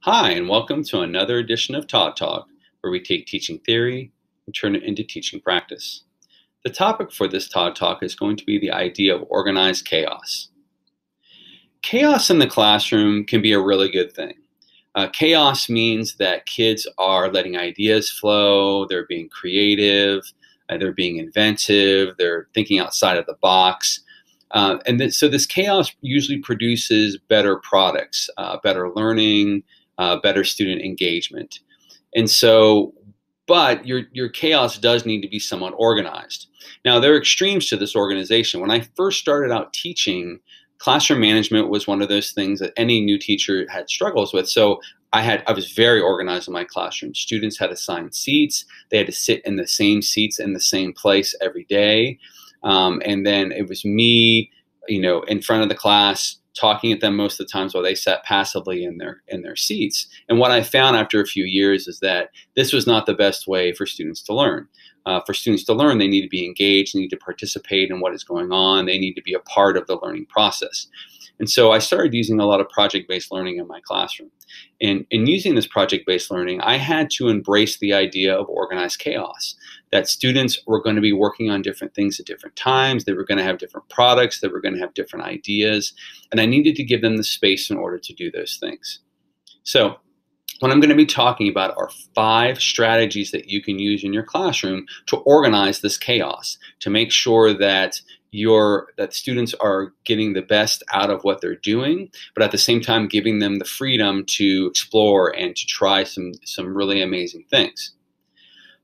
Hi, and welcome to another edition of Todd Talk, where we take teaching theory and turn it into teaching practice. The topic for this Todd Talk is going to be the idea of organized chaos. Chaos in the classroom can be a really good thing. Chaos means that kids are letting ideas flow, they're being creative, they're being inventive, they're thinking outside of the box. So this chaos usually produces better products, better learning, better student engagement. And so, but your chaos does need to be somewhat organized. Now, there are extremes to this organization. When I first started out teaching, classroom management was one of those things that any new teacher had struggles with. So I was very organized in my classroom. Students had assigned seats. They had to sit in the same seats in the same place every day. And then it was me, in front of the class, talking at them most of the times while they sat passively in their seats. And what I found after a few years is that this was not the best way for students to learn. For students to learn, they need to be engaged, they need to participate in what is going on, they need to be a part of the learning process. And so I started using a lot of project-based learning in my classroom. And in using this project-based learning, I had to embrace the idea of organized chaos, that students were going to be working on different things at different times, they were going to have different products, they were going to have different ideas, and I needed to give them the space in order to do those things. So what I'm going to be talking about are 5 strategies that you can use in your classroom to organize this chaos, to make sure that students are getting the best out of what they're doing, but at the same time giving them the freedom to explore and to try some really amazing things.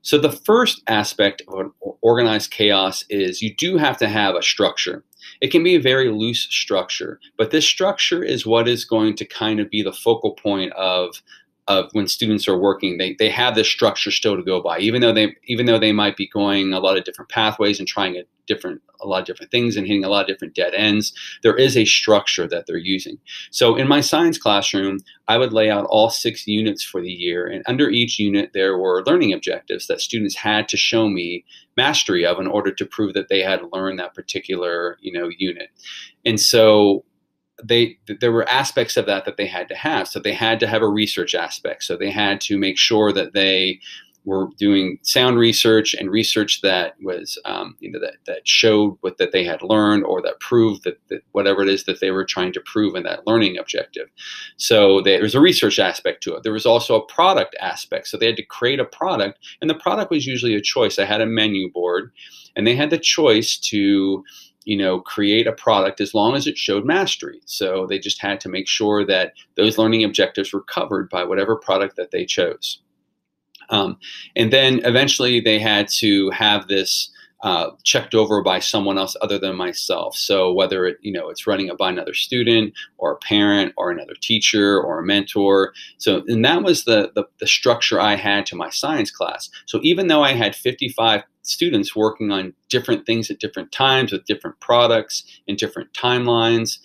So the first aspect of an organized chaos is you do have to have a structure. It can be a very loose structure, but this structure is what is going to kind of be the focal point of when students are working. They have this structure still to go by, even though they might be going a lot of different pathways and trying a lot of different things and hitting a lot of different dead ends. There is a structure that they're using. So in my science classroom, I would lay out all 6 units for the year, and under each unit there were learning objectives that students had to show me mastery of in order to prove that they had learned that particular unit. And so there were aspects of that they had to have. So they had to have a research aspect. So they had to make sure that they were doing sound research and research that was, that showed that they had learned, or that proved that whatever it is that they were trying to prove in that learning objective. So there was a research aspect to it. There was also a product aspect. So they had to create a product, and the product was usually a choice. I had a menu board, and they had the choice to create a product as long as it showed mastery. So they just had to make sure that those learning objectives were covered by whatever product that they chose. And then eventually they had to have this checked over by someone else other than myself. So whether it's running it by another student or a parent or another teacher or a mentor. And that was the structure I had to my science class. So even though I had 55 students working on different things at different times with different products and different timelines,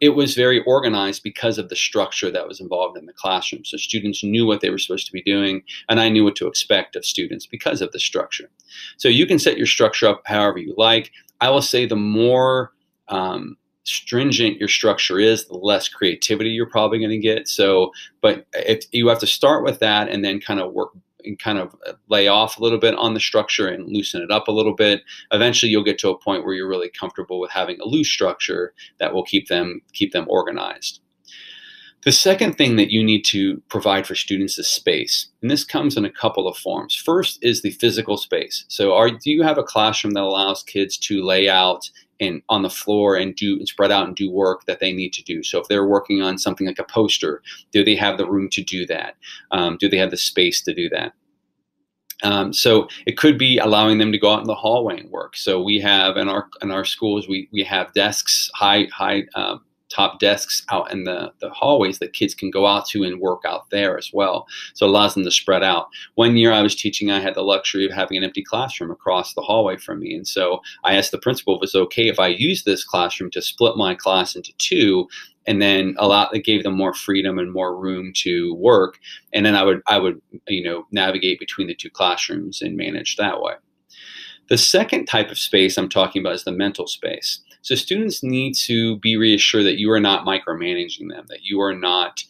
it was very organized because of the structure that was involved in the classroom. So students knew what they were supposed to be doing, and I knew what to expect of students because of the structure. So you can set your structure up however you like. I will say the more stringent your structure is, the less creativity you're probably going to get. But if you have to start with that and then kind of work and kind of lay off a little bit on the structure and loosen it up a little bit, eventually you'll get to a point where you're really comfortable with having a loose structure that will keep them organized. The second thing that you need to provide for students is space. And this comes in a couple of forms. First is the physical space. So do you have a classroom that allows kids to lay out and on the floor and spread out and do work that they need to do? So if they're working on something like a poster, do they have the room to do that? Do they have the space to do that? So it could be allowing them to go out in the hallway and work. So we have in our schools, we have desks, high top desks out in the hallways that kids can go out to and work out there as well. So it allows them to spread out. One year I was teaching, I had the luxury of having an empty classroom across the hallway from me. And so I asked the principal if it was okay if I used this classroom to split my class into 2, and then it gave them more freedom and more room to work. And then I would navigate between the 2 classrooms and manage that way. The second type of space I'm talking about is the mental space. So students need to be reassured that you are not micromanaging them, that you are not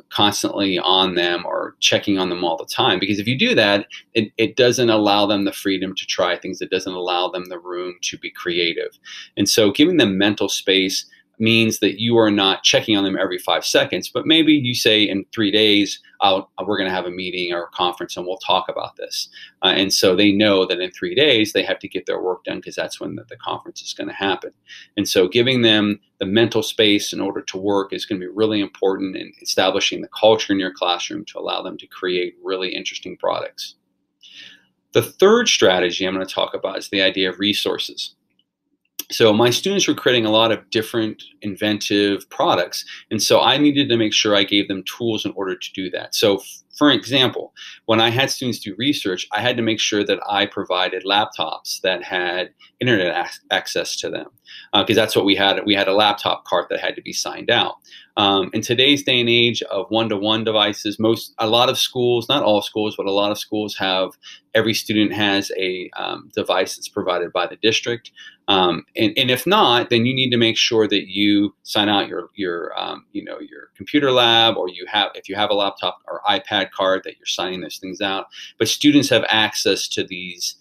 constantly on them or checking on them all the time. Because if you do that, it doesn't allow them the freedom to try things. It doesn't allow them the room to be creative. And so giving them mental space means that you are not checking on them every 5 seconds, but maybe you say in 3 days, we're going to have a meeting or a conference and we'll talk about this. And so they know that in 3 days they have to get their work done because that's when the conference is going to happen. And so giving them the mental space in order to work is going to be really important in establishing the culture in your classroom to allow them to create really interesting products. The third strategy I'm going to talk about is the idea of resources. So my students were creating a lot of different inventive products, and so I needed to make sure I gave them tools in order to do that. So for example, when I had students do research, I had to make sure that I provided laptops that had internet access to them, because that's what we had. We had a laptop cart that had to be signed out. In today's day and age of one-to-one devices, a lot of schools, not all schools, but a lot of schools have, every student has a device that's provided by the district. And if not, then you need to make sure that you sign out your computer lab, or if you have a laptop or iPad card, that you're signing those things out. But students have access to these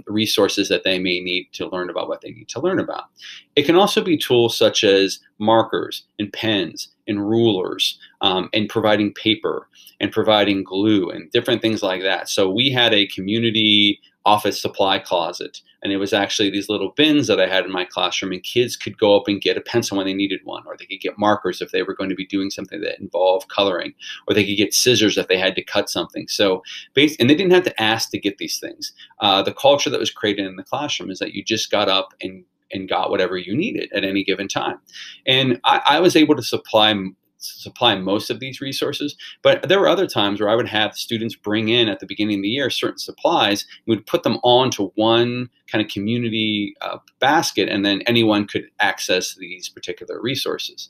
resources that they may need to learn about what they need to learn about. It can also be tools such as markers and pens and rulers, and providing paper and providing glue and different things like that. So we had a community office supply closet, and it was actually these little bins that I had in my classroom, and kids could go up and get a pencil when they needed one, or they could get markers if they were going to be doing something that involved coloring, or they could get scissors if they had to cut something. So and they didn't have to ask to get these things. The culture that was created in the classroom is that you just got up and got whatever you needed at any given time. And I was able to supply most of these resources, but there were other times where I would have students bring in at the beginning of the year certain supplies. We would put them all into one kind of community basket, and then anyone could access these particular resources.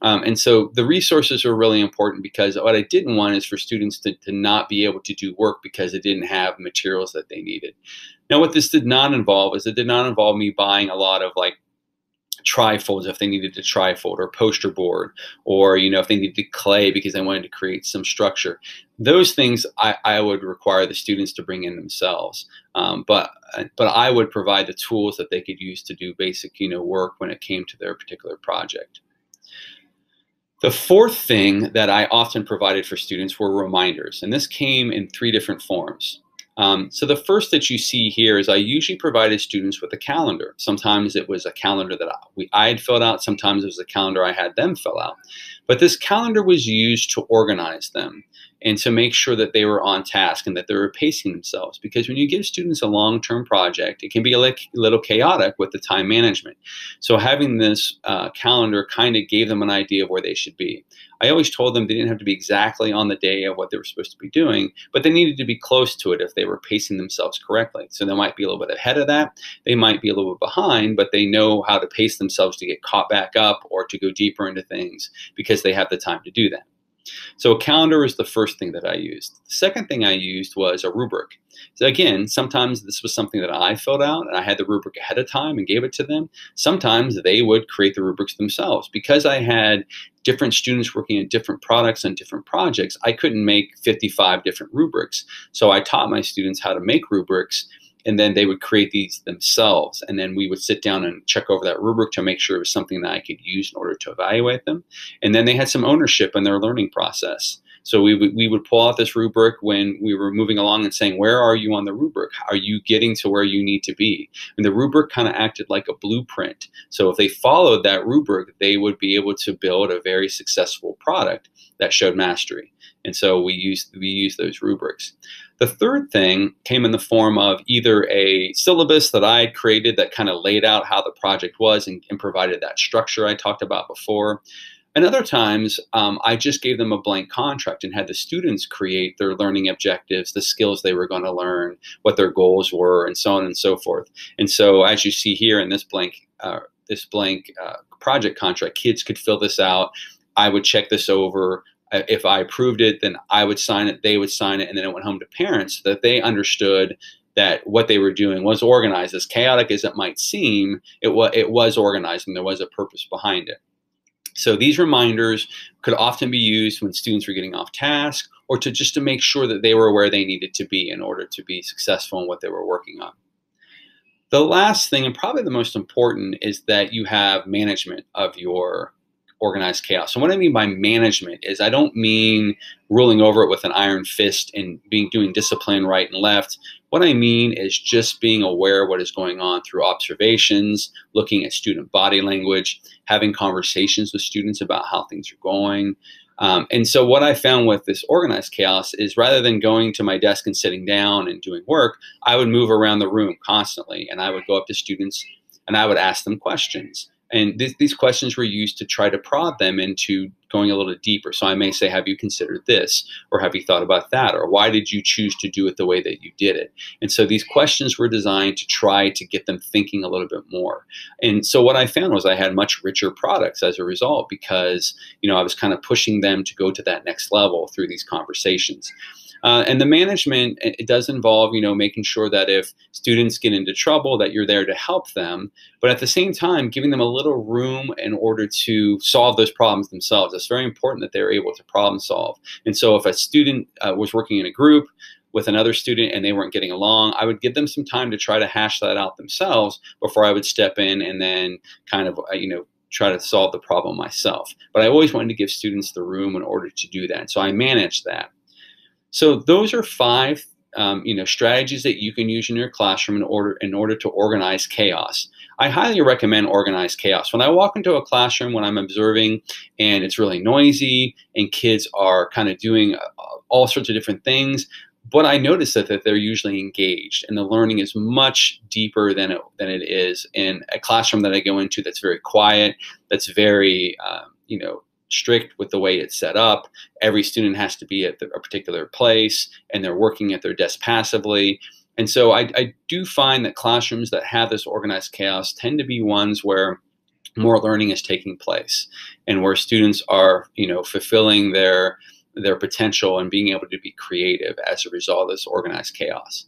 And so the resources are really important, because what I didn't want is for students to not be able to do work because they didn't have materials that they needed. Now, what this did not involve is it did not involve me buying a lot of like trifolds if they needed a trifold, or poster board, or if they needed clay because they wanted to create some structure. Those things I would require the students to bring in themselves, but I would provide the tools that they could use to do basic work when it came to their particular project. The fourth thing that I often provided for students were reminders, and this came in 3 different forms. So the first that you see here is I usually provided students with a calendar. Sometimes it was a calendar that I had filled out. Sometimes it was a calendar I had them fill out. But this calendar was used to organize them and to make sure that they were on task and that they were pacing themselves. Because when you give students a long-term project, it can be a little chaotic with the time management. So having this calendar kind of gave them an idea of where they should be. I always told them they didn't have to be exactly on the day of what they were supposed to be doing, but they needed to be close to it if they were pacing themselves correctly. So they might be a little bit ahead of that. They might be a little bit behind, but they know how to pace themselves to get caught back up or to go deeper into things because they have the time to do that. So a calendar is the first thing that I used. The second thing I used was a rubric. So again, sometimes this was something that I filled out and I had the rubric ahead of time and gave it to them. Sometimes they would create the rubrics themselves. Because I had different students working on different products and different projects, I couldn't make 55 different rubrics. So I taught my students how to make rubrics, and then they would create these themselves. And then we would sit down and check over that rubric to make sure it was something that I could use in order to evaluate them. And then they had some ownership in their learning process. So we would pull out this rubric when we were moving along and saying, where are you on the rubric? Are you getting to where you need to be? And the rubric kind of acted like a blueprint. So if they followed that rubric, they would be able to build a very successful product that showed mastery. And so we use those rubrics. The third thing came in the form of either a syllabus that I had created that kind of laid out how the project was and provided that structure I talked about before. And other times, I just gave them a blank contract and had the students create their learning objectives, the skills they were going to learn, what their goals were, and so on and so forth. And so as you see here in this blank project contract, kids could fill this out. I would check this over. If I approved it, then I would sign it, they would sign it, and then it went home to parents so that they understood that what they were doing was organized. As chaotic as it might seem, it was organized and there was a purpose behind it. So these reminders could often be used when students were getting off task or to just to make sure that they were where they needed to be in order to be successful in what they were working on. The last thing, and probably the most important, is that you have management of your organized chaos. And what I mean by management is I don't mean ruling over it with an iron fist and doing discipline right and left. What I mean is just being aware of what is going on through observations, looking at student body language, having conversations with students about how things are going. And so what I found with this organized chaos is rather than going to my desk and sitting down and doing work, I would move around the room constantly, and I would go up to students and I would ask them questions. And these questions were used to try to prod them into going a little deeper. So I may say, have you considered this? Or have you thought about that? Or why did you choose to do it the way that you did it? And so these questions were designed to try to get them thinking a little bit more. And so what I found was I had much richer products as a result because, I was kind of pushing them to go to that next level through these conversations. And the management, it does involve, making sure that if students get into trouble, that you're there to help them, but at the same time, giving them a little room in order to solve those problems themselves. It's very important that they're able to problem solve. And so if a student was working in a group with another student and they weren't getting along, I would give them some time to try to hash that out themselves before I would step in and then kind of, try to solve the problem myself. But I always wanted to give students the room in order to do that. So I managed that. So those are five, strategies that you can use in your classroom in order to organize chaos. I highly recommend organized chaos. When I walk into a classroom, when I'm observing, and it's really noisy, and kids are kind of doing all sorts of different things, but I notice that they're usually engaged, and the learning is much deeper than it is in a classroom that I go into that's very quiet, that's very, strict with the way it's set up. Every student has to be at a particular place, and they're working at their desk passively. And so I do find that classrooms that have this organized chaos tend to be ones where more learning is taking place and where students are, fulfilling their potential and being able to be creative as a result of this organized chaos.